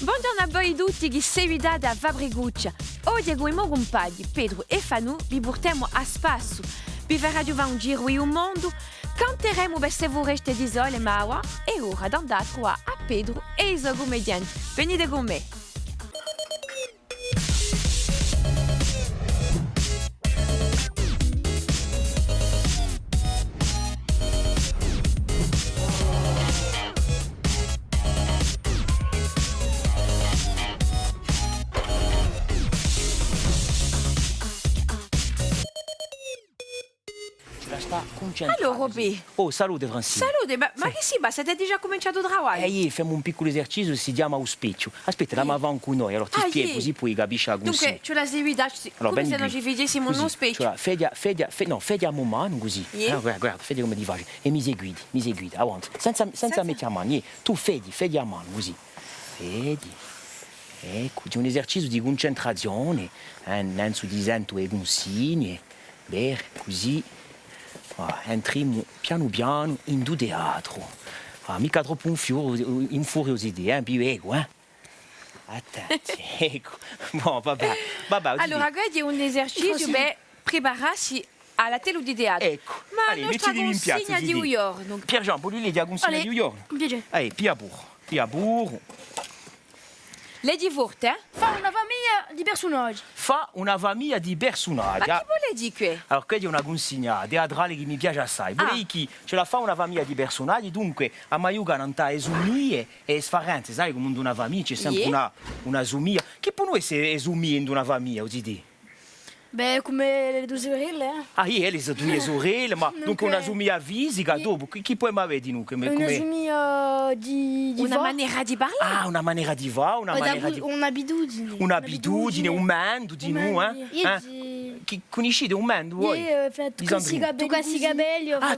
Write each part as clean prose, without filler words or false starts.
Buongiorno a voi tutti che seguite da Fabriguccia. Oggi con i miei compagni Pedro e Fanu vi portiamo a spasso. Vi farà giocare un giro in un mondo. Canteremo queste voreste di sole maua e ora da andare a trovare a Pedro e i suoi comedianti. Venite con me. Sta concentrata. Allora, Robby. Oh, salute Francine. Salute, ma che si passa? Siete già cominciato a lavorare? Facciamo un piccolo esercizio che si chiama auspicio. Aspetta, la ma va con noi, allora ti spiego così poi capisci la cosa. Dunque, c'è la seguita, come se non ci facessimo uno specchio. Fede a mano così. Guarda, fede come ti faccio. E mi seguite, avanti. Senza mettere a mano. Tu fede a mano così. Fede. Ecco, c'è un esercizio di concentrazione. Non sto dicendo le consigne. Bene, così. Entriamo piano piano in un teatro. Mica troppo infuriosité, più ego, Attenti, ecco. Bon, vabbè. Allora, guardi, è un esercizio per prepararsi alla tele di teatro. Ecco. Ma allez, nostra consigna di New York. Donc... Pierre Jean, lui, il a consigna di New York. Con piacere. Allez, Piabour. Lei di forte, Fa una famiglia di personaggi. Fa una famiglia di personaggi. Ma che vuole dire qui? Allora, questa è una consigna teatrale che mi piace assai. Vorrei che ce la fa una famiglia di personaggi, dunque a Maiuga non sta esumie e sfarente, sai, come in una famiglia c'è sempre una sumia. Che può essere esumie in una famiglia, così di? Beh, come le due sorelle, Le due sorelle, ma dunque una sumia fisica, dopo, chi può mai vedere? Una sumia di Una va. maniera di parlare? Ah, una maniera di va, una maniera di... Un'abitudine. Un'abitudine, un mendo di noi, Chi conoscete un mendo, voi? Tu cassi i capelli.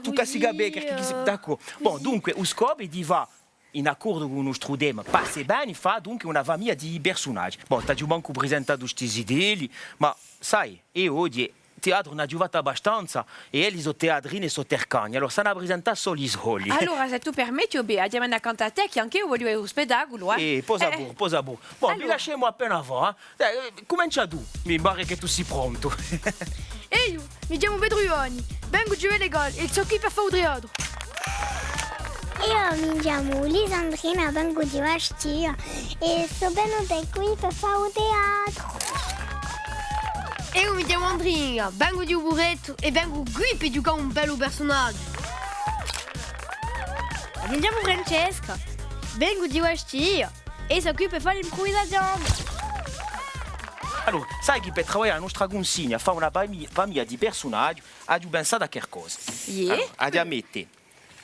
Tu cassi i capelli, d'accordo. Bon, dunque, lo scopo è di va in accordo con uno strudema, passa bene, fa dunque una famiglia di personaggi. Bon, ti ho manco presentato queste idee, ma sai, e oggi teatro non ha giovato abbastanza e sono teatrine sono tercani, allora stanno a presentare solo i soli. Allora, se tu permetti, andiamo a cantare a te, che anche io voglio spettacolo. Posa pure. Bon, allora. Vi lasciamo appena va. Comincia tu, mi pare che tu sei pronto. E io, mi chiamo Pedro Ioani, vengo giù legal e so chi per fare un teatro. Io mi chiamo Lisandrina, vengo di Vastia e sto venuta qui per fare un teatro. Io mi chiamo Andrina, vengo di Uburetto e vengo qui per giocare un bello personaggio. Mi chiamo Francesca, vengo di Vastia e sono qui per fare l'improvvisazione. Allora, sai che per lavorare la nostra consigna fa una famiglia di personaggi, abbiamo pensato a che cosa? Allora, andiamo a mettere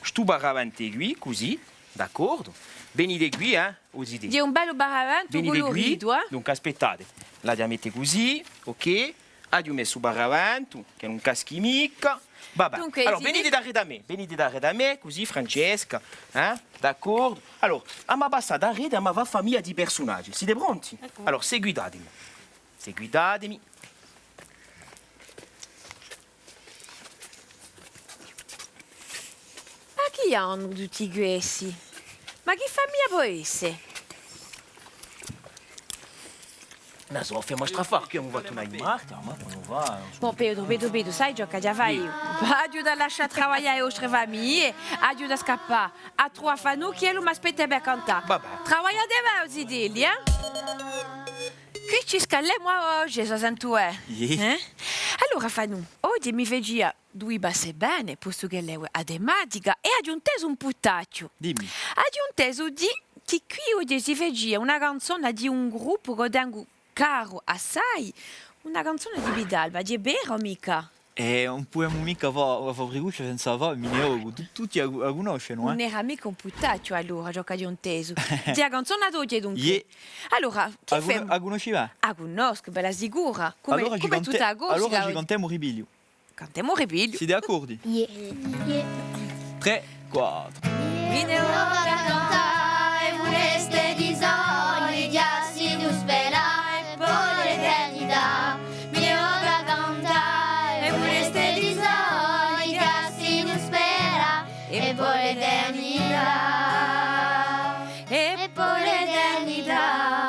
sto baravanti qui, così, d'accordo? Venite qui, così. Di un bello baravanto colorito, Dunque aspettate, l'abbiamo messo così, ok? Abbiamo messo il baravanto, che non caschi mica. Vabbè, dunque, allora venite da me, così Francesca, d'accordo? Allora, a ma basta da rete, a ma va famiglia di personaggi, siete pronti? Allora, seguitatemi. Ma chi hanno tutti questi? Ma che famiglia può essere? Non so, facciamo strafare, qui non va tornare in Marta, ma non va. Bon, Pedro, sai gioca già fai io. Aiuta a lasciare lavorare le nostre famiglie, aiuta a scappare. A trovare Fanu che lui mi aspetta per cantare. Vabbè. Lavora di voi, Zidili, Che ci scalliamo oggi, so sento, Allora, Fanu, oggi mi vedi due basse bene, posto che lei è adematica, e ha aggiunto un puttaccio. Dimmi. Ha aggiunto di che qui oggi si vede una canzone di un gruppo che tengo caro assai, una canzone di Vidalba, di vero mica? Non possiamo mica fare Fabriguccia senza fare Mineo, tutti la conoscono, Non era mica un puttaccio allora, gioca di un teso. Di la canzone ad oggi dunque. Allora, che fai? La conosciva? La conosco, bella sicura. Come tutta la cosa. Allora ci cantiamo Ribilio. Cantiamo Ribilio. Siete d'accordo? 3, 4. Video da cantare, vorreste di sogni, di assi di sperai, per l'eternità. Video da cantare, vorreste di sogni, di assi di sperai, e per l'eternità. E per l'eternità.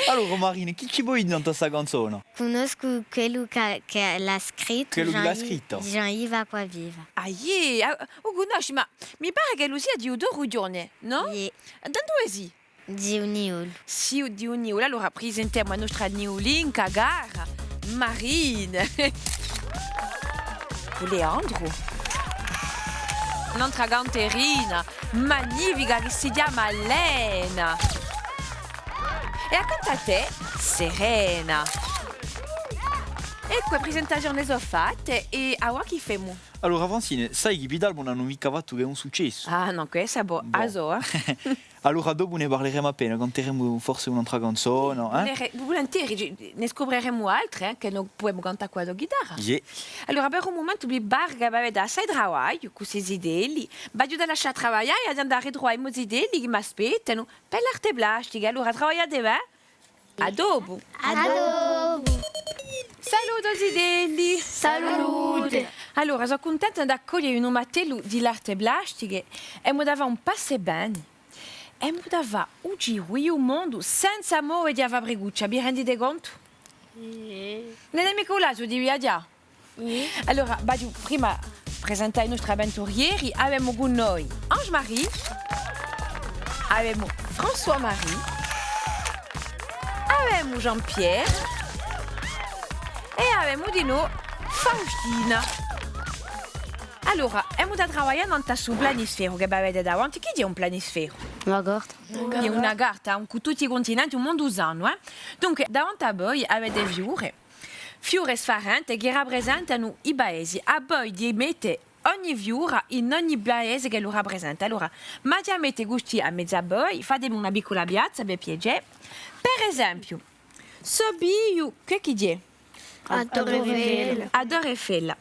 Allora Marina, chi ci vuoi in questa canzone? Conosco quello che l'ha scritto. Quello che l'ha scritto? Jean-Yves Acquaviva. Aie, o conosci, ma mi pare che lui sia di Udo Rugione, no? Sì. Da dove si? Di Uniol. Sì, di Uniol. Allora presentiamo la nostra Niulinca gara, Marine. Leandro. Un'altra canterina magnifica che si chiama Lena. E accanto a te, Serena. Ecco, la presentazione sono fatte e ora che facciamo? Allora Francine, sai che Vidal non hanno mica fatto che è un successo. Ah, no, questo è buono. Bon. Allora dopo ne parleremo appena, canteremo forse un'altra canzone. Volentieri, ne scopriremo altre che non possiamo cantare qua con chitarra. Yeah. Allora, per un momento, mi barga, da sai travaglio con queste idee lì. Voglio lasciare lavorare e ad andare a ai miei idee lì che mi aspettano per l'arte plastica. Allora, lavorate bene? A dopo. Saluto Zidelli! Salute! Allora, sono contenta di accogliere un martello di arte plastica e mi dava un passo bene. E mi dava un giro il mondo senza amore di Avabriguccia, vi rendete conto? Non è mica un lato di viaggiare? Allora, voglio prima presentare i nostri avventurieri. Abbiamo con noi Ange-Marie, abbiamo François-Marie, abbiamo Jean-Pierre e abbiamo di noi Faustina. Allora, abbiamo da lavorare sul planisfero che avete davanti. Chi è un planisfero? Una carta. È una carta con tutti i continenti, un mondo usano. Dunque, davanti a voi avete fiori sfarenti che rappresentano i paesi. A voi di mettere ogni fiore in ogni paese che lo rappresenta. Allora, mangiate gusti a mezzo a voi, fate una piccola piazza per piacere. Per esempio, Sobio, che è? A Torre Eiffel. A Torre Eiffel.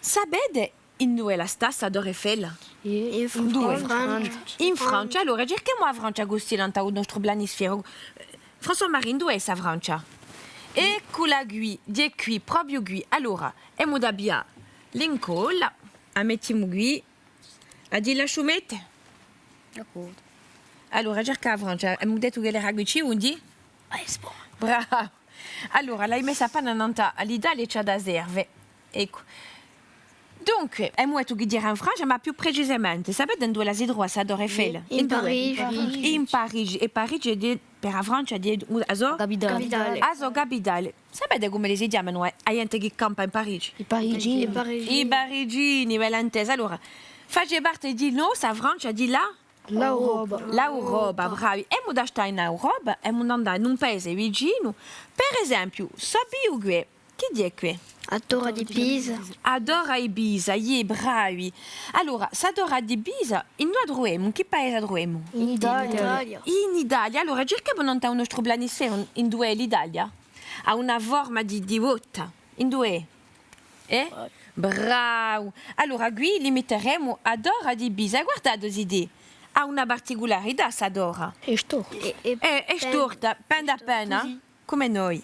Sapete in dove è la stessa Torre Eiffel? In Francia. In Francia. Allora, cerchiamo a Francia gusti nel nostro planisfero. François-Marie, dove è questa Francia? Eccola qui, di qui, proprio qui. Allora, abbiamo da via l'incolla, la mettiamo qui, a di la sciumette. D'accordo. Allora, cerca a Francia, abbiamo detto che le ragazzi undi? Bravo. Allora, l'hai messa appena all'Italia c'è da serve. Ecco. Dunque, abbiamo detto che dire in Francia, ma più precisamente, sapete dove la si trova la Torre Eiffel? In Parigi. In Parigi. E Parigi è per la Francia è Capitale. capitale. Sapete come li si chiamano a gente che campa in Parigi? I parigini. I parigini, bella intesa. Allora, faccia parte di noi, la Francia di là? L'Europa. L'Europa, bravi. E da stare in Europa e andare in un paese vicino. Per esempio, sapete qui? Chi è qui? A Torre di Pisa. Adora Ibiza, bravi. Allora, se adora di Ibiza, in dove troviamo? In che paese troviamo? In Italia. In Italia. Allora, cerchiamo non un nostro planisfero in dove è l'Italia? Ha una forma di botta. In dove è? Bravo. Allora, qui li metteremo Adora di Ibiza. Guardate l'idea. Ha una particolarità, Sadora. E storta. È storta, pende appena, come noi.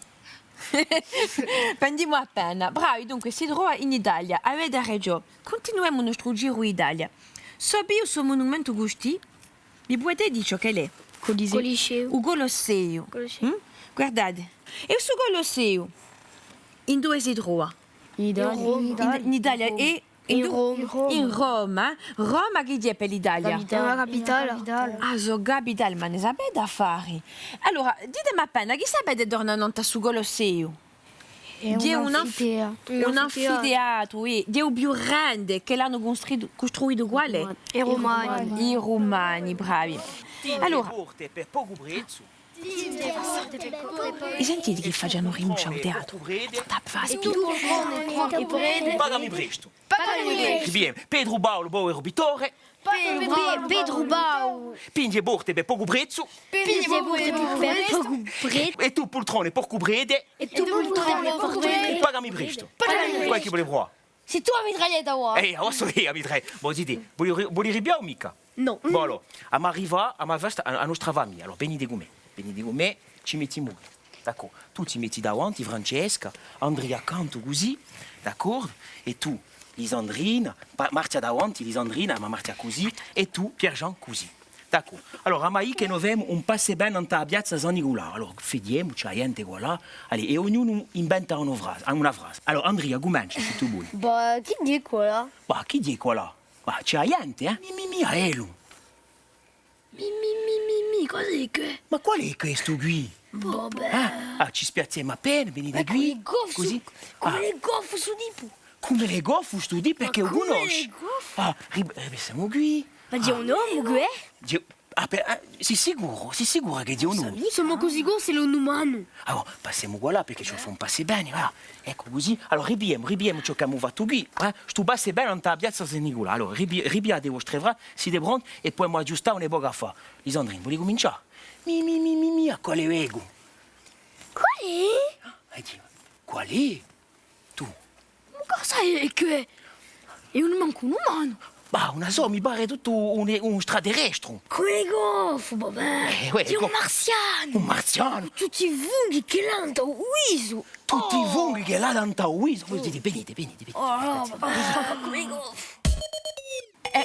Pendiamo appena. Bravi, dunque si trova in Italia, avete ragione. Continuiamo il nostro giro in Italia. Sapete sul monumento gusti? Vi potete dire che è? Coliseo. Il Colosseo. Guardate. E su Colosseo, in dove si trova? In Italia e In Roma. in Roma. Roma che è per l'Italia? È una capitale. Ah, so capitale, ma ne sapete affari. Allora, ditemi appena, chi sapete tornare su Colosseo? Di un anfiteatro, di un più grande che l'hanno costruito quale? I romani. I romani, bravi. Allora, per poco prezzo. e sentite che facciano rinuncia al teatro? Pagami presto. Bien, Pedro Baulo, Bauer Pittore. Pedro Bau. Pinge borte per poco prezzo. E tu poltrone per cubrede. Pagami presto. Qua che volevo voir. C'est toi mitraillette à moi. Adesso io mi direi, vuoi ribiamo mica? Non. Bon, allora, arriva a nostra famiglia. Allora, venite con me, ci mettiamo. D'accordo? Tu ti metti davanti, Francesca, Andrea accanto così, d'accordo? E tu, Lisandrina, Marcia davanti, Lisandrina, ma Marcia così, e tu, Pierre-Jean, così. D'accordo. Allora, ma che noi abbiamo un passo bene nella piazza San Nicolò. Allora, vediamo, c'è gente qua là. Allora, e ognuno inventa una frase. Allora, Andrea, comincia se tu vuoi. Bah, chi dice quoi? Ma chi dice qua là? Ma c'è gente, eh? Mi, a Elo. Cos'è che? Ma qual è questo qui? Vabbè. Ah, ci spiazziamo appena, venite qui. Così. Come le goffe su di Come le goffe, sto di perché lo conosci. Ah, siamo qui. Ma di un uomo, Sei sicuro che è di un uomo? Siamo così grossi, è un umano. Allora, passiamo qua là perché ci fa un passo bene, va. Ecco così. Allora, ribiamo ciò che abbiamo fatto qui. Sto passo bene nella piazza San Nicolò. Allora, ribiamo le vostre frasi, siete pronti e poi mi aggiustare una boga a fare. Lisandrine, vuoi cominciare? Mi, a quale ego? Qual è? Qual è? Tu? Ma cosa è che? È un umano. Bah, una so, mi pare tutto un extraterrestre. Come le goffe, vabbè. Ouais, È un marziano. Un marziano. Tutti i funghi che l'hanno da viso. Tutti i funghi che l'ha dato a Wiso. Voi dite, venite. Come le goffe.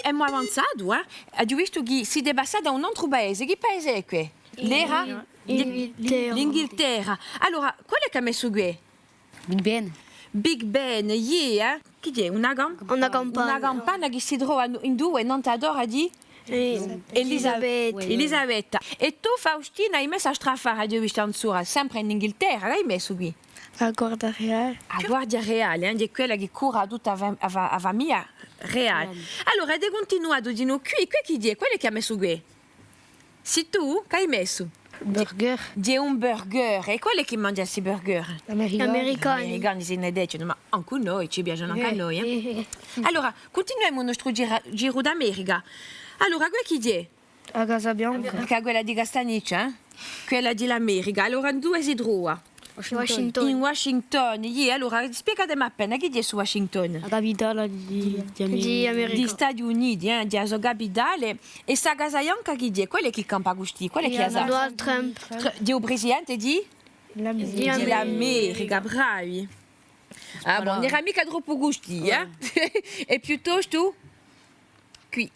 È molto avanzato, eh? Hai visto che si deve passare da un altro paese. Che paese è qui? L'era? L'Inghilterra. Allora, qual è che ha messo qui? Big Ben, yeah, Chi è? Una campana? Una campana che si trova in due, non ti adora di? Elisabetta. E tu, Faustina, hai messo a strafare a Dio Vistanzura, sempre in Inghilterra, l'hai messo qui? La Guardia Reale. La Guardia Reale, di quella che cura tutta la famiglia reale. Allora, hai continuato di noi qui chi è? Quello che ha messo qui? Sei tu che hai messo? Burger. Di un burger. E quello che mangia questi burger? Americani. Americani se ne dicono, ma anche noi, ci piacciono anche a noi. Eh? Allora, continuiamo il nostro giro d'America. Allora, qui chi è? A Casabianca. Perché quella di Castaniccia, quella dell'America. Allora, dove si trova? Washington. In Washington, yeah. Allora, spiegatemi appena chi è su Washington? La capitale di America. Di Stati Uniti, di sua capitale. E sa Casa Bianca chi è? Quello che campa gusti, quello che ha Donald Trump. di un presidente di? Dell'America, bravi. Ah bon, non era mica troppo gusti, eh? E piuttosto qui.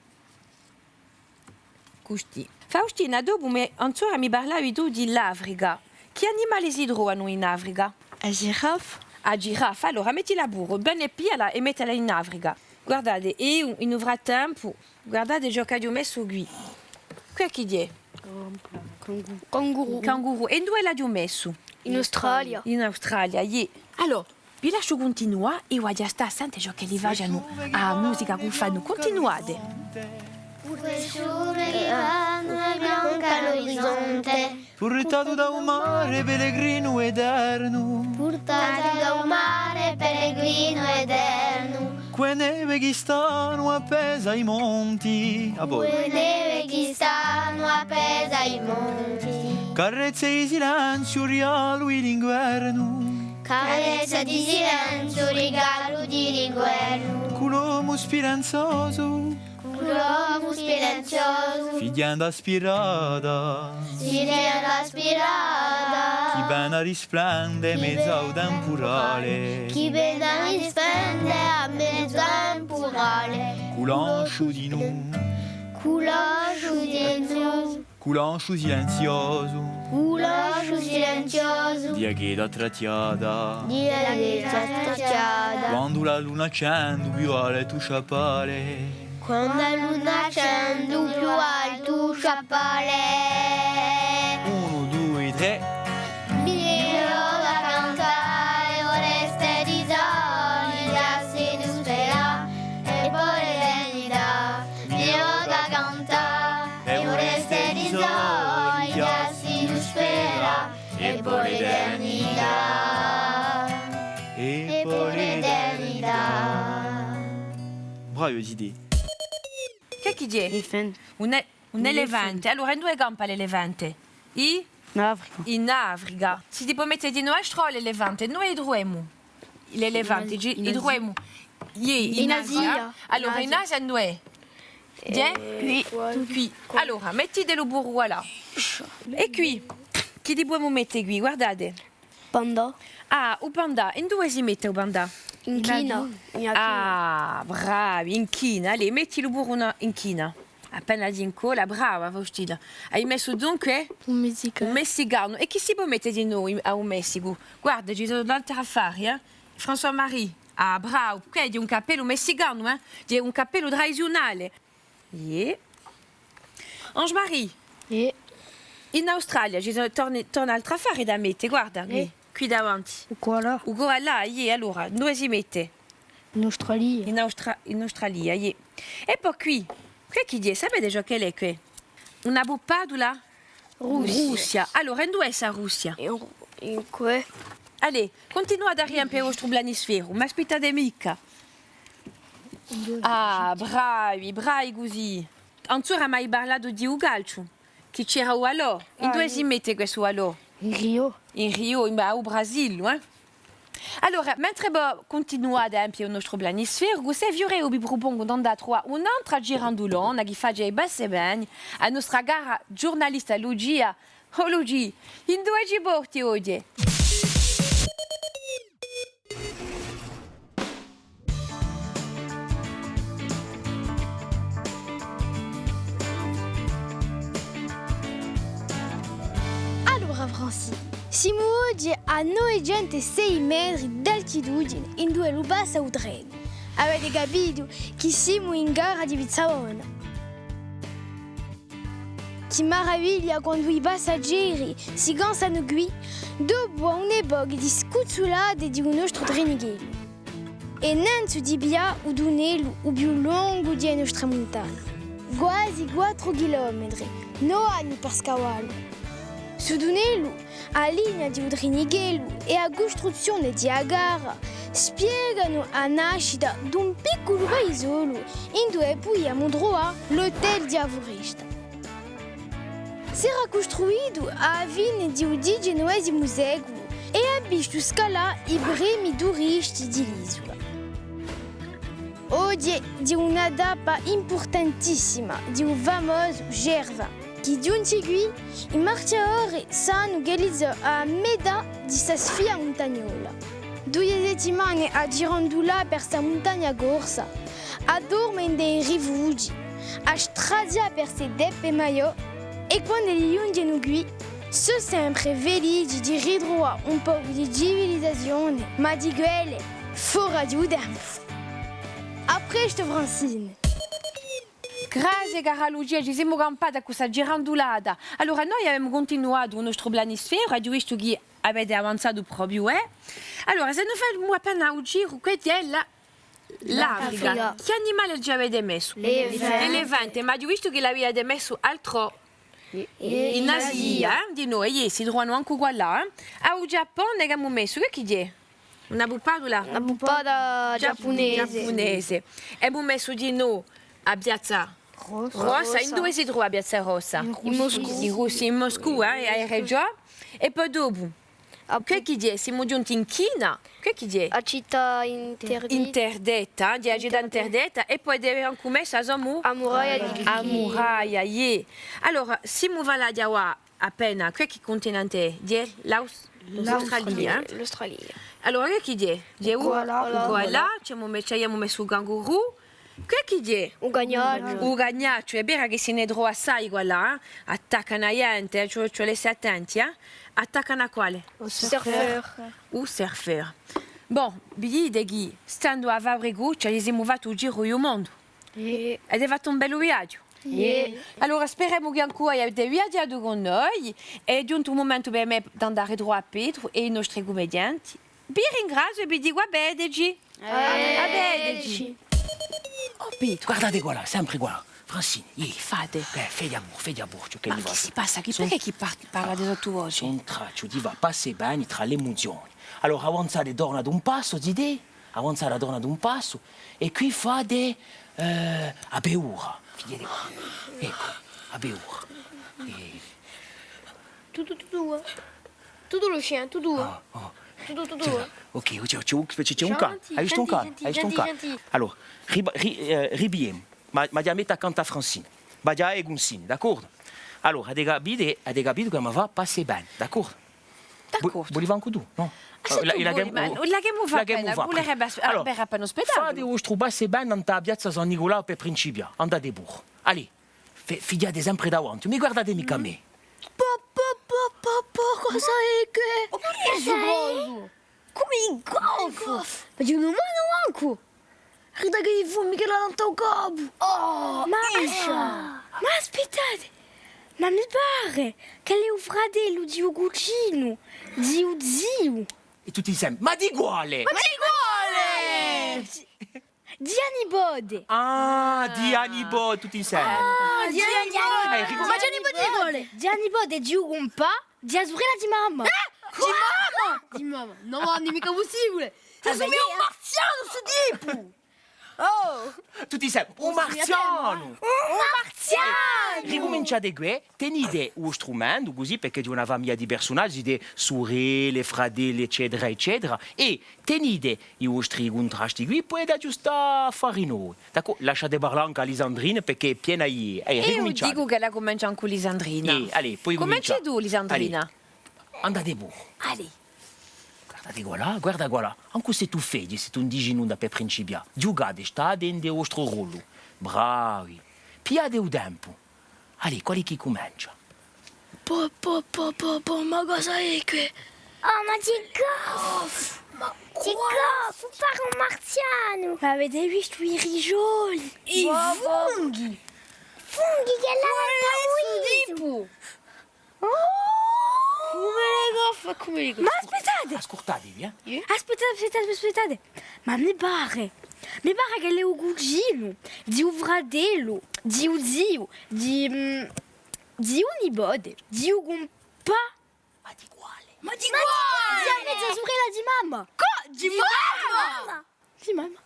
Gusti. Faustina, dopo ancora mi parlavi tu dell'Africa. Che animali si trovano in Africa? La giraffe. La giraffa. Allora, mettila burro, bene piala e mettila in Africa. Guardate, e in frattempo, guardate ciò che ho messo qui. Qui chi è? Canguro. E dove l'ho messo? In Australia. In Australia, yeah. Allora, vi lascio continuare e voglio stare sente ciò che li facciano a musica che fanno. Continuate. Sole che vanno e bianca all'orizzonte, Portato da un mare pellegrino eterno, portati da un mare pellegrino eterno, que neve che stanno appesa ai monti, a voi. le neve che stanno appesa ai monti, Carezze di silenzio, regalo d'inverno, carezza di silenzio, regalo di ringuerno, culomo speranzoso, l'uomo silenzioso, figliando aspirata, si viene aspirata, chi bene risplende mezzo al temporale, chi bene risplende a mezzo temporale, culancio di nu, culoggio silenzioso, culancio silenzioso, culoggio silenzioso, dia che da trattiata, di la stracciata, quando la luna accende più alle tue sciappale, quando la luna accende più alto sciappale, 1, 2, 3, Miro da cantare, vorreste di soli, già si dispera, e poi l'eternità. Miro da cantare, vorreste di soli, già si dispera, e poi l'eternità. e poi l'eternità. Bravi idee. Chi è? Elephant. Un elefante. Allora, in dove campa l'elefante? In Africa. In Africa. Si ti può mettere di nostro l'elefante, noi troviamo l'elefante, In troviamo in Asia. Allora, in Asia dove? Qui. Allora, mettitelo burro là. E qui? Chi ti può mettere qui? Guardate. Panda. Ah, un panda. In dove si mette un panda? In China. Ah, bravi, in China. Allez, metti le burro in China. appena d'incola, brava, vostila. Hai messo dunque Un messicano. un messicano. E chi si può mettere di noi a un Messico? Guarda, ci sono altri affari, eh? François Marie. Ah, bravo, qui è di un cappello messicano, eh? Di un cappello tradizionale. Yeah. Ange Marie, in Australia ci sono torna altri affari da mettere, guarda, qui davanti. Quoi là? Ugo là, yeah, allora, dove si mette? En Australie. In Australia, yeah. E poi qui chi dice? Sapete già che è qui? Una buppadula? Russia. Allora, in dove è essa Russia? In quoi? Allez, continuate a riempire il vostro planisfero, ma aspettate mica. Ah, bravi così. Ancora mai parlato di un calcio? Chi c'era o allora? In dove si mette questo allora? In Rio. In Rio, au Brasile, eh? Allora, mentre continuate a riempire il nostro planisfero, se viure o bibrubongo da trovare un'altra girandolona che fa già bene bene, a nostra gara giornalista Lucia. Oh Lucia, in dove ci porti oggi? Allora Franci, siamo oggi a 906 metri d'altitudine in due lubassa o treno. Avete capito che siamo in gara di Pizzavona. Che meraviglia quando i passeggeri si cansano qui dopo un'epoca di scuzzolate di un nostro trenighello. E non si dibbia o tunello o più lungo di nostra montagna. Quasi 4 chilometri, 9 anni per scavallo. Su tunello, a linea di un trenighello e a costruzione di gara spiegano la nascita di un piccolo paesolo in dove poi abbiamo trovato l'hotel di Avorista. Si era costruito a fine del XIX secolo e ha visto scalare i primi turisti dell'isola. Oggi è una tappa importantissima di un famoso Gerva. Che giunge qui, i marciatori sanno realizzare a metà di questa sfida montagnola. 2 settimane a girandolare per questa montagna corsa, a dormire nei rifugi, a stradiare per queste deppe maio e quando li giungono qui, sono sempre felici di ritrovare un po' di civilizzazione, ma di quelle fuori di un tempo. A presto, Francine! Grazie cara Lucia, ci siamo campati a questa girandolata. Allora noi abbiamo continuato il nostro planisfero, abbiamo visto che avete avanzato proprio, Allora, se noi facciamo appena un giro, questa è l'Africa. Che animale ci avete messo? L'elefante, ma abbiamo visto che l'avete messo altro in Asia, di noi, si trovano anche qua là. Al Giappone abbiamo messo, che è? Una buppadola? Una buppata giapponese. Abbiamo messo di noi a Piazza Rossa. In dove si trova Piazza Rossa? In Moscou. In Moscou, hai ragione. E poi dopo? Che è? Siamo giunti in Cina. Che è? A città interdetta. Di città interdetta. E poi abbiamo anche messo a muraglia di a muraglia, yeah. Allora, siamo valati appena. Che continente è? L'Australia. L'Australia. Allora, che è? Voilà. Abbiamo messo il canguro. Che è? Un gagnaccio. Un gagnaccio. È vero che se ne trova assai qua là. Attaccano a gente, cioè essere attenti, Attaccano a quale? Un surfer. Un surfer. Bon, vedete che stando a Vabreguccia ci siamo fatti un giro del mondo. Ed è fatto un bel viaggio. Allora speriamo che ancora avete viaggiato con noi. È giunto un momento per me di andare a Pietro e i nostri commedianti. Vi ringrazio e vi dico a vedeci. A vedeci. Oh Pietro, guardate qua là, sempre qua là. Francine, Fate. fai di amore, Ma che si passa? Perché chi parla di sottovoce? Sono traccio di va passare bene tra le emozioni. Allora avanzate torna ad un passo, zide, avanzate torna ad un passo e qui fate a beura. Ecco, a beura. Tutto lo chien, tutto. Tutto. Ok, c'è un cane. Hai visto un cane? Gentil. Allora, ribiamo. Ma di mettere accanto a Francine. Badia e Gunsine, d'accordo? Allora, avete capito che mi va passare bene, d'accordo? D'accordo. Volevo anche tu, no? Allora, appena spettacolo. Fate vostro basse bene nella piazza San Nicolao per principiare. Andate pure. Allez, figliate sempre davanti, mi guardate mica a me. Cosa è che? Come il goffo? Ma di un umano anche! Guarda che gli fumi che l'hanno toccato! Oh, Ma aspettate, ma mi pare che è un fratello di un cugino, zio. E tutti insieme, ma di quale? Di Anibode. Ah, di Anibo, tutti insieme. Di Anibode! Ma Gianni Bodegole! Di Anibode di un compa, di Azurella di mamma. Di mamma! No, ma non è mica possibile! Se sono un marziano, sto tipo! Oh! Tutti insieme, un marziano! Ricominciate qui, tenete lo strumento così perché di una famiglia di personaggi, di sorelle, fratelli, eccetera, eccetera, e tenete i vostri contrasti qui, poi da giusta farina. D'accordo? Lasciate parlare anche a Lisandrina perché è piena di... E io ricominciate. dico che la cominciamo con Lisandrina. Allez, poi Cominci cominciate. tu, Lisandrina. Allez, andate voi. Allez. Guarda qua. Anche se tu fai, se tu dici nulla per principiare, giocate, state in il vostro ruolo. Bravi. Piate il tempo. Allez, qual è chi comincia? Ma cosa è che? Oh, ma di goffo! Di goffo, fare un marziano! Ma avete visto i rigioli? I funghi! Funghi che l'hanno Tipo! Come le goffe? Ma aspettate, Ascoltatevi, eh? aspettate. Ma mi pare che è un cugino, di un fratello, di un zio, di un nipode, di un compa. Ma di quale? Ma di Di qua! mezza sorella di mamma. Di mamma! Di mamma.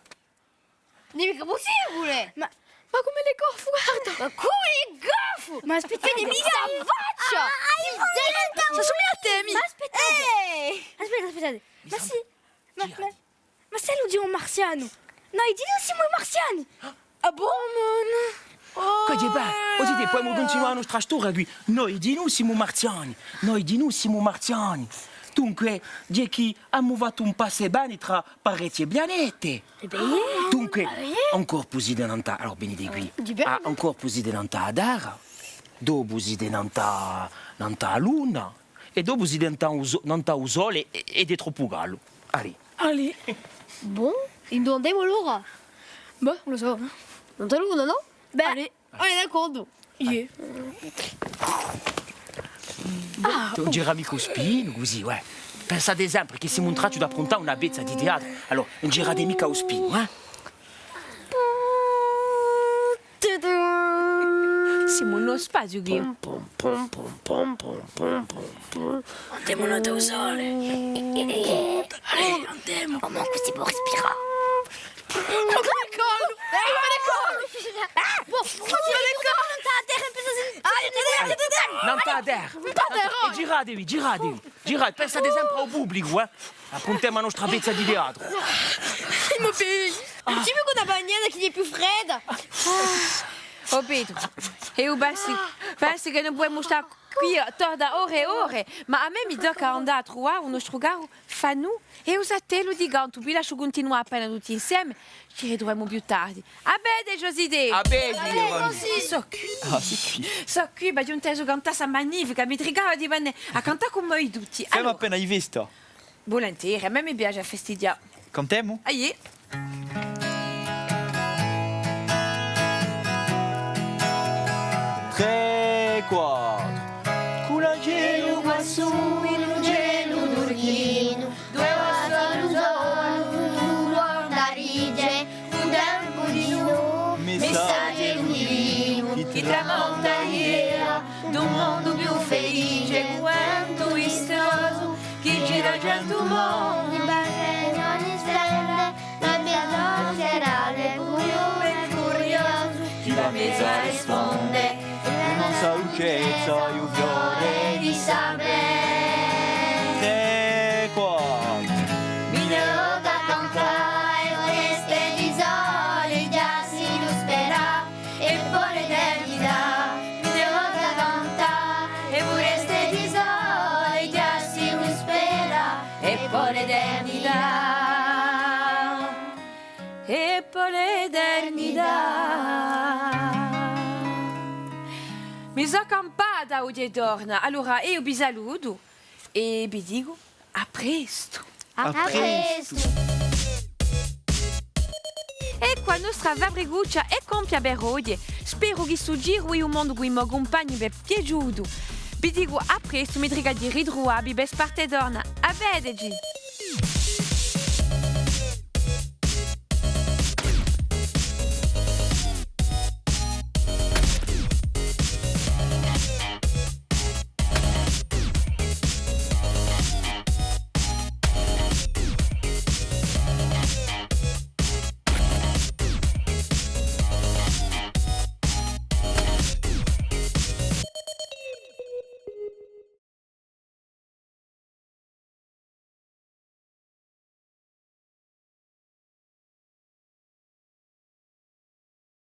Non è mica possibile! Ma come le goffe, guarda. Ma come il goffo? Ma aspettate, Mi faccia! Ma aspettate. Aspettate. Mi sa- Ma se lo di un marziano. Noi di noi siamo i marziani. Ah bon? Che di beh, così poi continuare la nostra storia qui. Noi di noi siamo marziani. Dunque, di chi abbiamo fatto un passo bene tra parecchie pianete. Dunque, ancora così denanta, allora venite qui. Ancora così denanta a terra. Dopo si denanta la luna. E dopo si denanta il sole ed è troppo gallo. Allez. Bon, il doit andiamo allora. Boh, lo so. Non te l'una, no? Beh, Allez, d'accordo. yeah. Un giramico spino, così, ouais. Pensate sempre che siamo entrati da approntare una pezza di teatro. Allora, un girademica o spino, eh? Siamo in uno spazio qui. Andiamo a usare. Andiamo. Oh, ma si può respirare! Ma come collo? Me ne collo! Non sta a terra. E giratevi. Girate, pensate sempre al pubblico, eh? Appuntiamo la nostra pezza di teatro. Il mio figlio! Dimmi che una bagnata che è più fredda! Oh Pietro, e io pensi che non possiamo stare qui da ore e ore, ma a me mi tocca andare a trovare uno strugaro Fanu e io te lo dico, tu lascio continuare appena tutti insieme, ci ritroviamo più tardi. A bene, Joside! A bene, So qui, Ah, c'est qui? so qui, ma di un teso cantassa magnifica, mi trigava di venire a cantare con noi tutti. Fai Allora, appena hai visto. volentieri, a me mi piace fastidiare. Cantiamo? Aie. 3, 4. Culagelo qua su in un gelo d'orchino, Due vostri solo, da rige, un tempo di nu, messaggio lunghino, chi tramonta l'idea d'un mondo più felice, quanto vistoso, che gira cento mondi, baciano ogni stelle, la mia noce serale, curioso, chi la mesa risponde, non sa lucezza e un fiore di sapere. 3, 4. Minero da cantare, queste di sole già si lo spera e poi l'eternità. Minero da cantare, e queste di sole già si lo spera e poi l'eternità. E poi l'eternità. Mi so campata oggi torna. Allora io vi saluto e vi dico a presto. A presto. Ecco la nostra Vabriguccia è compia per oggi. Spero che sto giro il mondo con i miei compagni vi è piaciuto. Vi dico a presto, mi dica di ritrovare, vi sparte torna. A vedere.